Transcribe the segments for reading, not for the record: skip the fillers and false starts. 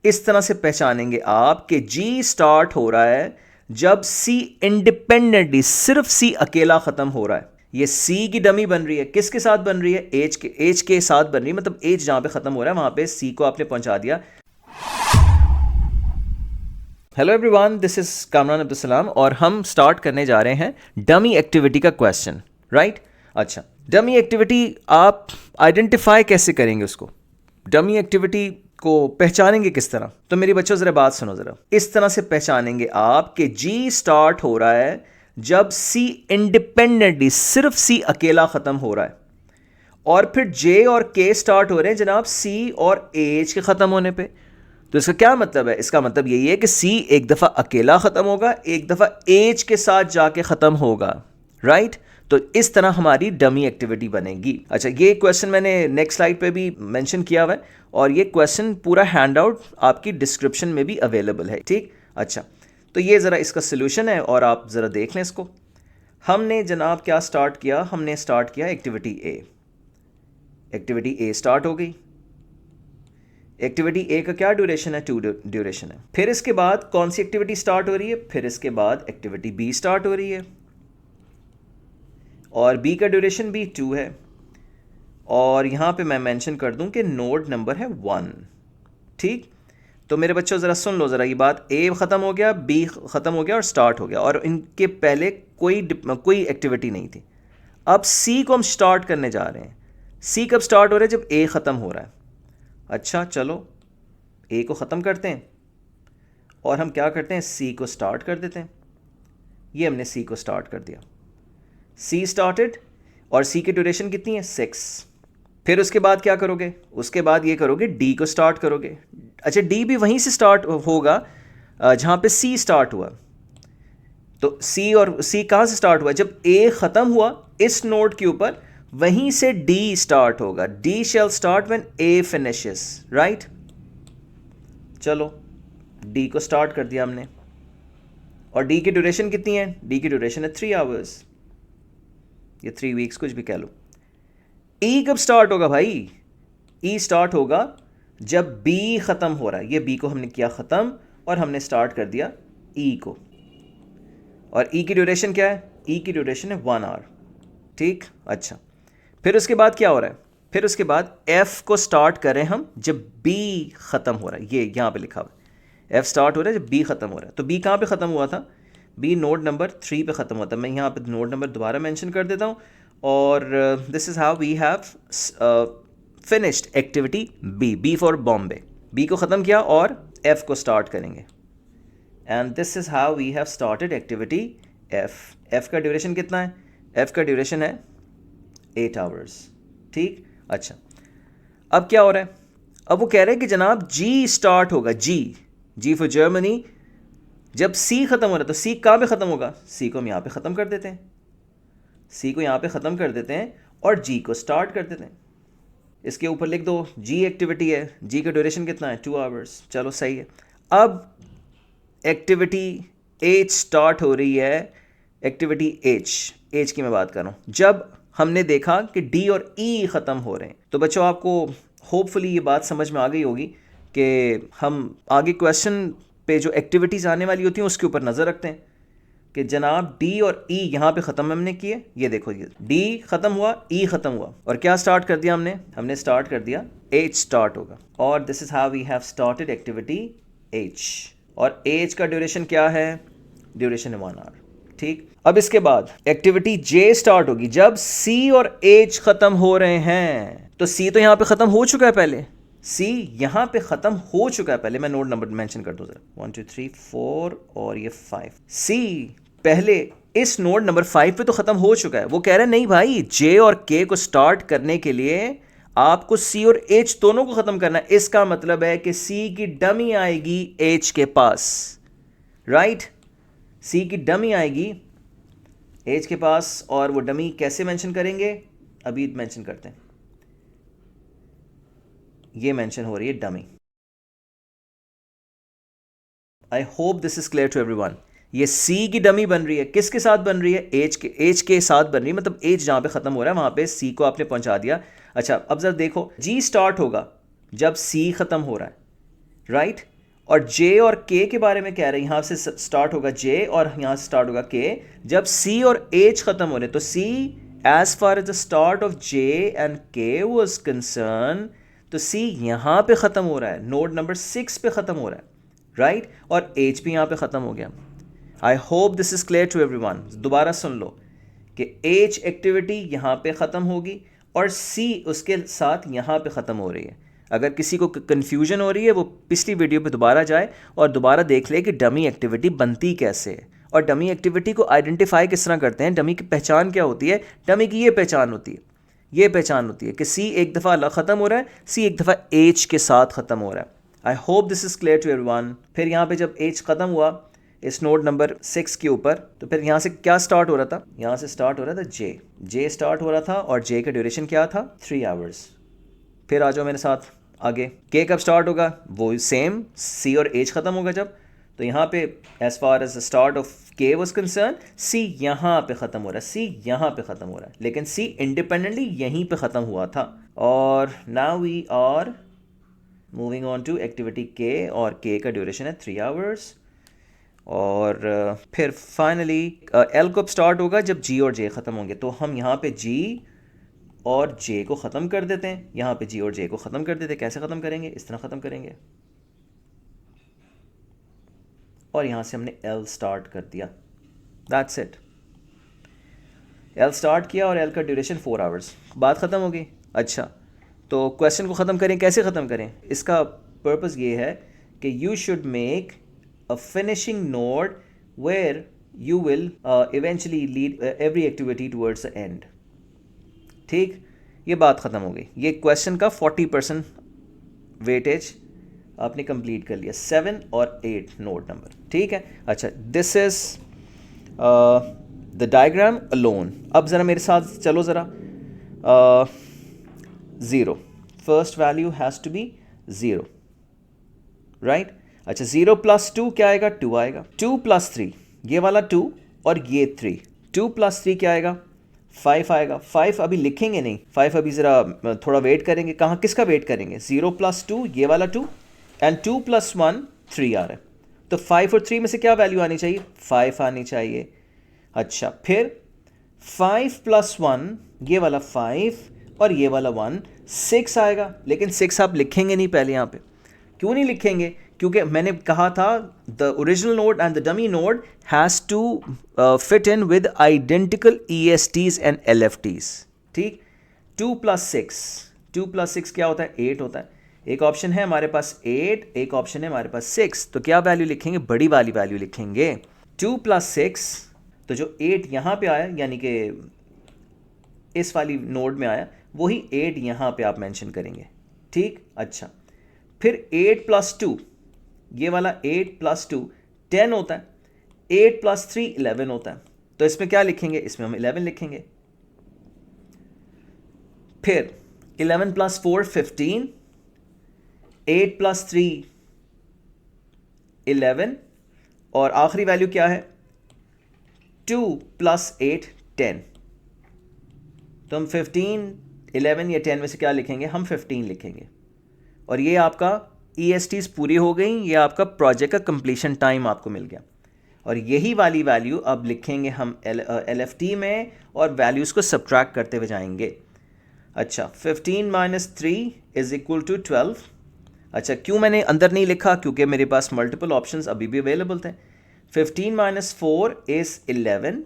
इस तरह से पहचानेंगे आप कि जी स्टार्ट हो रहा है जब सी इंडिपेंडेंटली, सिर्फ सी अकेला खत्म हो रहा है। ये सी की डमी बन रही है, किसके साथ बन रही है? एज के साथ बन रही है, मतलब एज जहां पे खत्म हो रहा है वहां पे सी को आपने पहुंचा दिया। Hello everyone, this is Kamran Abdul Salam और हम स्टार्ट करने जा रहे हैं डमी एक्टिविटी का क्वेश्चन, राइट? अच्छा, डमी एक्टिविटी आप आइडेंटिफाई कैसे करेंगे उसको? डमी एक्टिविटी को पहचानेंगे किस तरह? तो मेरी बच्चों ज़रा बात सुनो ज़रा। इस तरह से पहचानेंगे आप कि जी स्टार्ट हो रहा है जब सी इंडिपेंडेंटली, सिर्फ सी अकेला ख़त्म हो रहा है, और फिर जे और के स्टार्ट हो रहे हैं जनाब सी और एच के ख़त्म होने पे। तो इसका क्या मतलब है? इसका मतलब यही है कि सी एक दफ़ा अकेला ख़त्म होगा, एक दफ़ा एच के साथ जाके ख़त्म होगा, राइट? तो इस तरह हमारी डमी एक्टिविटी बनेगी। अच्छा, ये क्वेश्चन मैंने नेक्स्ट स्लाइड पे भी मेंशन किया हुआ है और ये क्वेश्चन पूरा हैंड आउट आपकी डिस्क्रिप्शन में भी अवेलेबल है, ठीक? अच्छा, तो ये ज़रा इसका सोल्यूशन है और आप ज़रा देख लें इसको। हमने जनाब क्या स्टार्ट किया? हमने स्टार्ट किया एक्टिविटी ए। एक्टिविटी ए स्टार्ट हो गई। एक्टिविटी ए का क्या ड्यूरेशन है? 2 ड्यूरेशन है। फिर इसके बाद कौन सी एक्टिविटी स्टार्ट हो रही है? फिर इसके बाद एक्टिविटी बी स्टार्ट हो रही है और बी का ड्यूरेशन भी 2 है। और यहाँ पे मैं मेंशन कर दूं कि नोड नंबर है 1, ठीक? तो मेरे बच्चों ज़रा सुन लो ज़रा ये बात। ए ख़त्म हो गया, बी ख़त्म हो गया और स्टार्ट हो गया, और इनके पहले कोई एक्टिविटी नहीं थी। अब सी को हम स्टार्ट करने जा रहे हैं। सी कब स्टार्ट हो रहा है? जब ए ख़त्म हो रहा है। अच्छा, चलो ए को ख़त्म करते हैं और हम क्या करते हैं? सी को स्टार्ट कर देते हैं। ये हमने सी को स्टार्ट कर दिया। सी स्टार्टेड और सी की ड्यूरेशन कितनी है? 6। फिर उसके बाद क्या करोगे? उसके बाद ये करोगे, डी को स्टार्ट करोगे। अच्छा, डी भी वहीं से स्टार्ट होगा जहाँ पे सी स्टार्ट हुआ। तो सी और सी कहाँ से स्टार्ट हुआ? जब ए ख़त्म हुआ इस नोड के ऊपर, वहीं से डी स्टार्ट होगा। D shell start when A finishes, right? चलो, डी को स्टार्ट कर दिया हमने। और डी की ड्यूरेशन कितनी है? डी की ड्यूरेशन है 3 आवर्स, ये 3 वीक्स, कुछ भी कह लो। ई कब स्टार्ट होगा भाई? ई स्टार्ट होगा जब बी ख़त्म हो रहा है। ये बी को हमने किया ख़त्म और हमने स्टार्ट कर दिया ई को। और ई की ड्यूरेशन क्या है? ई की ड्यूरेशन है 1 आवर, ठीक? अच्छा, फिर उसके बाद क्या हो रहा है? फिर उसके बाद एफ को स्टार्ट करें हम जब बी ख़त्म हो रहा है। ये यहाँ पे लिखा हुआ है, एफ स्टार्ट हो रहा है जब बी ख़त्म हो रहा है। तो बी कहाँ पे ख़त्म हुआ था? बी नोड नंबर 3 पे ख़त्म हुआ था। मैं यहाँ पे नोड नंबर दोबारा मेंशन कर देता हूँ। और this is how we have finished activity B for Bombay. B को ख़त्म किया और एफ को स्टार्ट करेंगे। And this is how we have started activity F. F का ड्यूरेशन कितना है? एफ का ड्यूरेशन है 8 आवर्स, ठीक? अच्छा, अब क्या हो रहा है? अब वो कह रहे हैं कि जनाब जी स्टार्ट होगा। जी फॉर जर्मनी। जब सी ख़त्म हो रहा है तो सी कहाँ पे ख़त्म होगा? सी को हम यहाँ पे ख़त्म कर देते हैं। सी को यहाँ पे ख़त्म कर देते हैं और जी को स्टार्ट कर देते हैं। इसके ऊपर लिख दो जी एक्टिविटी है। जी का ड्यूरेशन कितना है? 2 आवर्स। चलो, सही है। अब एक्टिविटी एच स्टार्ट हो रही है। एक्टिविटी एच की मैं बात कर रहा हूँ। जब हमने देखा कि डी और ई ख़त्म हो रहे हैं, तो बच्चों आपको होपफुली ये बात समझ में आ गई होगी कि हम आगे क्वेश्चन पे जो एक्टिविटीज़ आने वाली होती हैं उसके ऊपर नज़र रखते हैं कि जनाब डी और ई यहाँ पे ख़त्म हमने किए। ये देखो, ये डी ख़त्म हुआ, ई ख़त्म हुआ, और क्या स्टार्ट कर दिया हमने स्टार्ट कर दिया एच स्टार्ट होगा। और this is how we have started activity H. और एच का ड्यूरेशन क्या है? ड्यूरेशन है 1 आवर, ठीक? अब इसके बाद एक्टिविटी जे स्टार्ट होगी जब सी और एच ख़त्म हो रहे हैं। तो सी तो यहाँ पे ख़त्म हो चुका है पहले। सी यहाँ पे ख़त्म हो चुका है पहले। मैं नोट नंबर मेंशन कर दूँ ज़रा, 1 2 3 4 और ये 5। सी पहले इस नोड नंबर 5 पे तो ख़त्म हो चुका है। वो कह रहे हैं नहीं भाई, जे और के को स्टार्ट करने के लिए आपको सी और एच दोनों को ख़त्म करना है। इसका मतलब है कि सी की डमी आएगी एच के पास, राइट? सी की डमी आएगी एच के पास, और वो डमी कैसे मेंशन करेंगे? अभी मेंशन करते हैं। ये मेंशन हो रही है dummy. I hope this is clear to everyone. ये सी की डमी बन रही है, किसके साथ बन रही है? एच के साथ बन रही है, मतलब एच जहां पे ख़त्म हो रहा है वहां पे सी को आपने पहुंचा दिया। अच्छा, अब जरा देखो, जी स्टार्ट होगा जब सी ख़त्म हो रहा है। राइट। और जे और के के बारे में कह रहे हैं, यहाँ से स्टार्ट होगा जे और यहाँ से स्टार्ट होगा के। जब सी और एच खत्म हो रहे तो see as far as the start of J and K was concerned, तो सी यहाँ पे ख़त्म हो रहा है, नोड नंबर 6 पे ख़त्म हो रहा है, राइट। और एच भी यहाँ पे ख़त्म हो गया। I hope this is clear to everyone. दोबारा सुन लो कि एच एक्टिविटी यहाँ पे ख़त्म होगी और सी उसके साथ यहाँ पे ख़त्म हो रही है। अगर किसी को कन्फ्यूजन हो रही है वो पिछली वीडियो पे दोबारा जाए और दोबारा देख ले कि डमी एक्टिविटी बनती कैसे है और डमी एक्टिविटी को आइडेंटिफाई किस तरह करते हैं, डमी की पहचान क्या होती है। डमी की ये पहचान होती है, ये पहचान होती है कि सी एक दफ़ा अलग ख़त्म हो रहा है, सी एक दफ़ा एच के साथ ख़त्म हो रहा है। I hope this is clear to everyone. फिर यहाँ पे जब एच ख़त्म हुआ इस नोड नंबर 6 के ऊपर, तो फिर यहाँ से क्या स्टार्ट हो रहा था, यहाँ से स्टार्ट हो रहा था जे स्टार्ट हो रहा था और जे का ड्यूरेशन क्या था, 3 आवर्स। फिर आ जाओ मेरे साथ आगे, के कब स्टार्ट होगा, वो सेम सी और एच ख़त्म होगा जब, तो यहाँ पे as far as the start of K was concern C यहाँ पे ख़त्म हो रहा है, सी यहाँ पे ख़त्म हो रहा है, लेकिन सी इंडिपेंडेंटली यहीं पे ख़त्म हुआ था। और now we are moving on to activity K, और के का ड्यूरेशन है 3 आवर्स। और फिर फाइनली एल कब स्टार्ट होगा, जब जी और जे ख़त्म होंगे, तो हम यहाँ पे जी और जे को ख़त्म कर देते हैं, यहाँ पे जी और जे को ख़त्म कर देते हैं। कैसे ख़त्म करेंगे, इस तरह ख़त्म करेंगे और यहाँ से हमने एल स्टार्ट कर दिया, दैट्स इट। एल स्टार्ट किया और एल का ड्यूरेशन 4 आवर्स, बात ख़त्म हो गई। अच्छा, तो क्वेश्चन को ख़त्म करें, कैसे ख़त्म करें, इसका पर्पज़ ये है कि you should make a finishing node where you will eventually lead every activity towards the end। ठीक, ये बात ख़त्म हो गई। ये क्वेश्चन का 40% वेटेज आपने कंप्लीट कर लिया, 7 और 8 नोड नंबर, ठीक है। अच्छा, this is the diagram alone. अब ज़रा मेरे साथ चलो ज़रा, 0 first value has to be 0, right. अच्छा, 0 + 2 क्या आएगा, 2 आएगा। 2 + 3 ये वाला 2 और ये 3, 2 + 3 क्या आएगा, 5 आएगा। 5 अभी लिखेंगे नहीं, 5 अभी ज़रा थोड़ा वेट करेंगे। कहाँ, किसका वेट करेंगे, 0 + 2 ये वाला 2 एंड 2 + 1 3 आ रहा है, तो 5 और 3 में से क्या वैल्यू आनी चाहिए, 5 आनी चाहिए। अच्छा, फिर 5 + 1 ये वाला 5 और ये वाला 1, 6 आएगा। लेकिन 6 आप लिखेंगे नहीं पहले, यहाँ पे क्यों नहीं लिखेंगे, क्योंकि मैंने कहा था the original node and the dummy node has to fit in with identical ESTs and LFTs, ठीक। 2 + 6 क्या होता है, 8 होता है। एक ऑप्शन है हमारे पास 8, एक ऑप्शन है हमारे पास 6, तो क्या वैल्यू लिखेंगे, बड़ी वाली वैल्यू लिखेंगे। 2 + 6, तो जो 8 यहाँ पे आया, यानी कि इस वाली नोड में आया, वही 8 यहाँ पे आप मेंशन करेंगे, ठीक। अच्छा, फिर 8 + 2 ये वाला 8 + 2 10 होता है, 8 + 3 11 होता है, तो इसमें क्या लिखेंगे, इसमें हम 11 लिखेंगे। फिर 11 + 4 15, 8 + 3 11, और आखिरी वैल्यू क्या है, 2 + 8 10, तो हम 15 11 या 10 में से क्या लिखेंगे, हम 15 लिखेंगे। और ये आपका ESTs पूरी हो गई, ये आपका प्रोजेक्ट का कंप्लीशन टाइम आपको मिल गया। और यही वाली वैल्यू अब लिखेंगे हम LFT में और वैल्यूज़ को सब्ट्रैक्ट करते हुए जाएंगे। अच्छा, 15 - 3 = 12। अच्छा, क्यों मैंने अंदर नहीं लिखा, क्योंकि मेरे पास मल्टीपल ऑप्शंस अभी भी अवेलेबल थे। 15 - 4 = 11।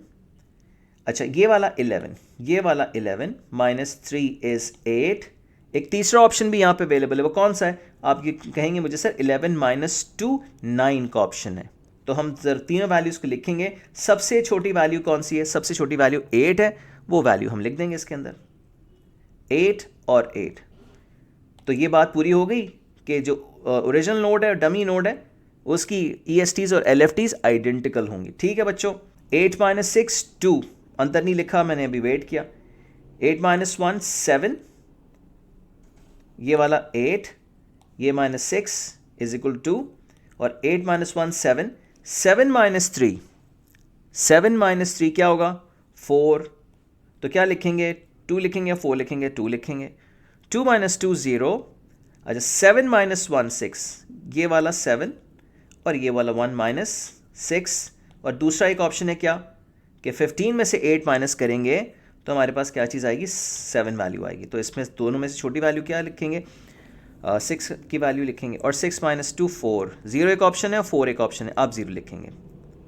अच्छा, ये वाला 11, ये वाला 11 - 3 = 8। एक तीसरा ऑप्शन भी यहाँ पे अवेलेबल है, वो कौन सा है, आप ये कहेंगे मुझे सर 11 - 2 9 का ऑप्शन है, तो हम तीनों वैल्यूज़ को लिखेंगे। सबसे छोटी वैल्यू कौन सी है, सबसे छोटी वैल्यू 8 है, वो वैल्यू हम लिख देंगे इसके अंदर, 8 और 8। तो ये बात पूरी हो गई कि जो ओरिजिनल नोड है और डमी नोड है उसकी ESTs और LFTs आइडेंटिकल होंगी, ठीक है बच्चों। 8 - 6 2, अंदर नहीं लिखा, मैंने अभी वेट किया। 8 - 1 7, ये वाला 8, ये -6 = 2, और 8 - 1 7, 7 - 3, 7 - 3 क्या होगा, 4, तो क्या लिखेंगे, 2 लिखेंगे या 4 लिखेंगे, 2 लिखेंगे। 2 - 2 0। अच्छा, 7 - 1 6, ये वाला 7 और ये वाला 1 माइनस 6, और दूसरा एक ऑप्शन है क्या कि 15 में से 8 माइनस करेंगे तो हमारे पास क्या चीज़ आएगी, 7 वैल्यू आएगी। तो इसमें दोनों में से छोटी वैल्यू क्या लिखेंगे, 6 की वैल्यू लिखेंगे, और 6 माइनस 2 4, 0 एक ऑप्शन है और 4 एक ऑप्शन है, आप 0 लिखेंगे।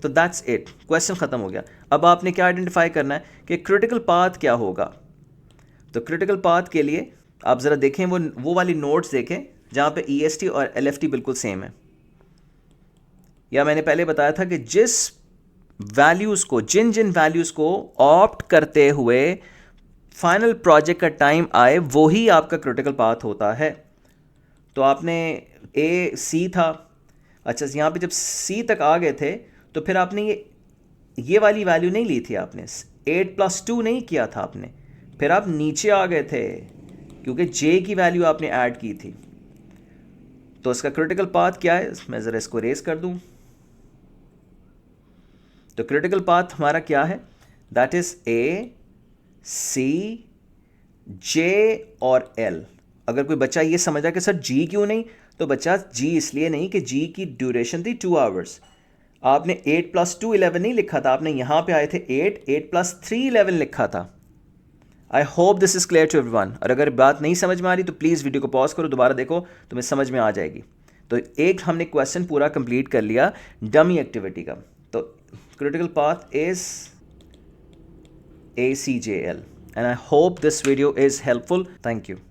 तो दैट्स इट, क्वेश्चन ख़त्म हो गया। अब आपने क्या आइडेंटिफाई करना है कि क्रिटिकल पाथ क्या होगा। तो क्रिटिकल पाथ के लिए आप ज़रा देखें, वो वाली नोट्स देखें जहाँ पे EST और LFT बिल्कुल सेम है। या मैंने पहले बताया था कि जिस वैल्यूज़ को, जिन जिन वैल्यूज़ को ऑप्ट करते हुए फाइनल प्रोजेक्ट का टाइम आए वही आपका क्रिटिकल पाथ होता है। तो आपने C था, अच्छा यहाँ पे जब C तक आ गए थे तो फिर आपने ये वाली वैल्यू नहीं ली थी, आपने 8 + 2 नहीं किया था आपने, फिर आप नीचे आ गए थे क्योंकि J की वैल्यू आपने ऐड की थी। तो इसका क्रिटिकल पाथ क्या है, मैं ज़रा इसको रेस कर दूं। तो क्रिटिकल पाथ हमारा क्या है, that is A, C, J और L। अगर कोई बच्चा ये समझा कि सर G क्यों नहीं, तो बच्चा G इसलिए नहीं कि G की ड्यूरेशन थी 2 आवर्स। आपने 8 + 2 11 नहीं लिखा था, आपने यहाँ पे आए थे 8 + 3 11 लिखा था। I hope this is clear to everyone. और अगर बात नहीं समझ में आ रही तो प्लीज़ वीडियो को पॉज करो, दोबारा देखो, तुम्हें समझ में आ जाएगी। तो एक हमने क्वेश्चन पूरा कंप्लीट कर लिया डमी एक्टिविटी का। तो critical path is ACJL, and I hope this video is helpful. Thank you.